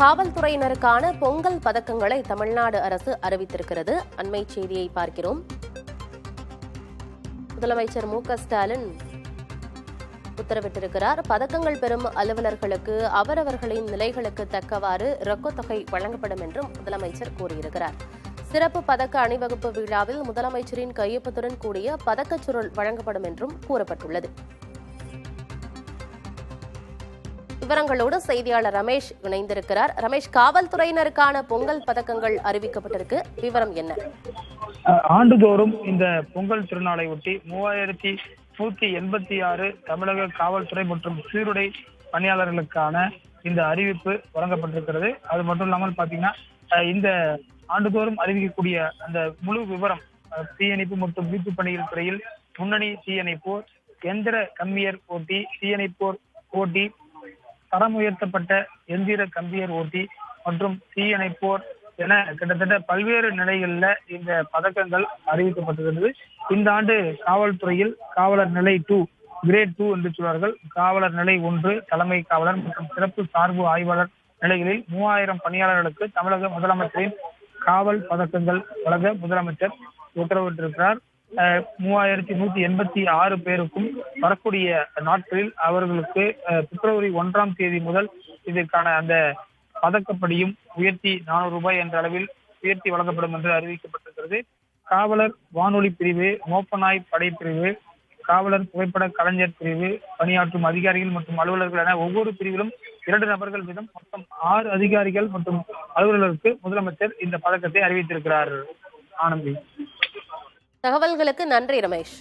காவல்துறையினருக்கான பொங்கல் பதக்கங்களை தமிழ்நாடு அரசு அறிவித்திருக்கிறது. அண்மை செய்தியை பார்க்கிறோம். முதலமைச்சர் மு.க.ஸ்டாலின் உத்தரவிட்டிருக்கிறார். பதக்கங்கள் பெறும் அலுவலர்களுக்கு அவரவர்களின் நிலைகளுக்கு தக்கவாறு ரொக்கத்தொகை வழங்கப்படும் என்றும் முதலமைச்சர் கூறியிருக்கிறார். சிறப்பு பதக்க அணிவகுப்பு விழாவில் முதலமைச்சரின் கையொப்பத்துடன் கூடிய பதக்கச் சுருள் வழங்கப்படும் என்றும் கூறப்பட்டுள்ளது. விவரங்களோடு செய்தியாளர் ரமேஷ் இணைந்திருக்கிறார். ரமேஷ், காவல்துறையினருக்கான பொங்கல் பதக்கங்கள் அறிவிக்கப்பட்டிருக்கு, விவரம் என்ன? ஆண்டுதோறும் இந்த பொங்கல் திருநாளை ஒட்டி 3186 தமிழக காவல்துறை மற்றும் சீருடை பணியாளர்களுக்கான இந்த அறிவிப்பு வழங்கப்பட்டிருக்கிறது. அது மட்டும் இல்லாமல் பாத்தீங்கன்னா இந்த ஆண்டுதோறும் அறிவிக்கக்கூடிய அந்த முழு விவரம் தீயணைப்பு மற்றும் மீட்பு பணிகள் துறையில் முன்னணி தீயணைப்போர், எந்திர கம்பியர் போட்டி, தீயணைப்போர் போட்டி, தரம் உயர்த்தப்பட்ட எந்திர கம்பியர் ஓட்டி மற்றும் தீயணைப்போர் என கிட்டத்தட்ட பல்வேறு நிலைகளில் இந்த பதக்கங்கள் அறிவிக்கப்பட்டிருக்கிறது. இந்த ஆண்டு காவல்துறையில் காவலர் நிலை 2 கிரேட் 2 என்று சொல்வார்கள், காவலர் நிலை 1 தலைமை காவலர் மற்றும் சிறப்பு சார்பு ஆய்வாளர் நிலைகளில் 3000 பணியாளர்களுக்கு தமிழக முதலமைச்சரின் காவல் பதக்கங்கள் வழங்க முதலமைச்சர் உத்தரவிட்டிருக்கிறார். 3186 பேருக்கும் வரக்கூடிய நாட்களில் அவர்களுக்கு பிப்ரவரி 1ஆம் தேதி முதல் இதற்கான அந்த பதக்கப்படியும் உயர்த்தி 400 ரூபாய் என்ற அளவில் உயர்த்தி வழங்கப்படும் என்று அறிவிக்கப்பட்டிருக்கிறது. காவலர் வானொலி பிரிவு, மோப்பநாய் படைப்பிரிவு, காவலர் புகைப்பட கலைஞர் பிரிவு பணியாற்றும் அதிகாரிகள் மற்றும் அலுவலர்கள் என ஒவ்வொரு பிரிவிலும் 2 நபர்கள் வீதம் மொத்தம் 6 அதிகாரிகள் மற்றும் அலுவலர்களுக்கு முதலமைச்சர் இந்த பதக்கத்தை அறிவித்திருக்கிறார். ஆனந்தி, தகவல்களுக்கு நன்றி ரமேஷ்.